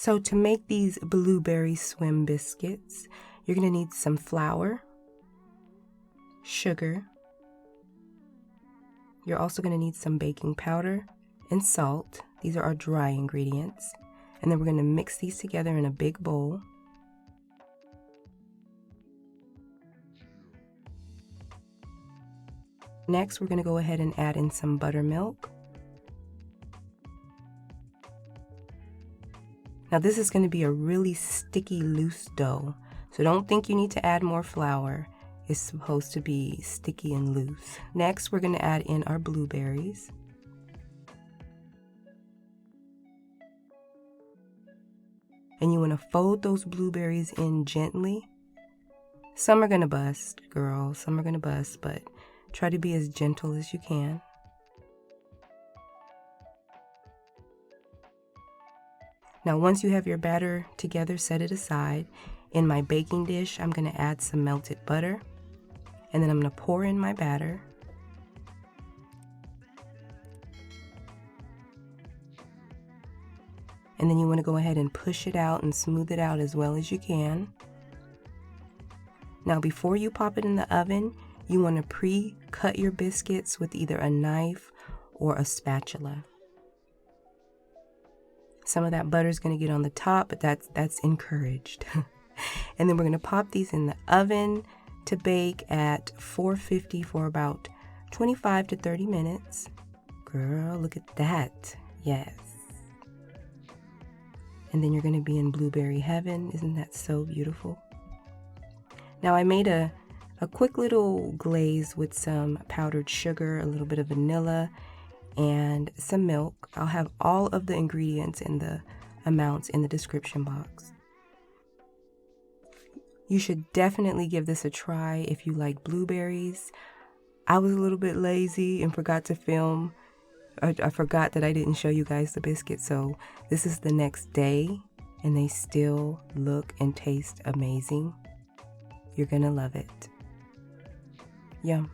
So to make these blueberry swim biscuits, you're going to need some flour, sugar. You're also going to need some baking powder and salt. These are our dry ingredients. And then we're going to mix these together in a big bowl. Next, we're going to go ahead and add in some buttermilk. Now this is going to be a really sticky, loose dough. So don't think you need to add more flour. It's supposed to be sticky and loose. Next, we're going to add in our blueberries. And you want to fold those blueberries in gently. Some are going to bust, girl. Some are going to bust, but try to be as gentle as you can. Now, once you have your batter together, set it aside. In my baking dish, I'm going to add some melted butter. And then I'm going to pour in my batter. And then you want to go ahead and push it out and smooth it out as well as you can. Now, before you pop it in the oven, you want to pre-cut your biscuits with either a knife or a spatula. Some of that butter is going to get on the top, but that's encouraged. And then we're going to pop these in the oven to bake at 450 for about 25 to 30 minutes. Girl, look at that. Yes. And then you're going to be in blueberry heaven. Isn't that so beautiful? Now I made a quick little glaze with some powdered sugar, a little bit of vanilla, and some milk. I'll have all of the ingredients and the amounts in the description box. You should definitely give this a try if you like blueberries. I was a little bit lazy and forgot to film. I forgot that I didn't show you guys the biscuits, so this is the next day and they still look and taste amazing. You're gonna love it. Yum.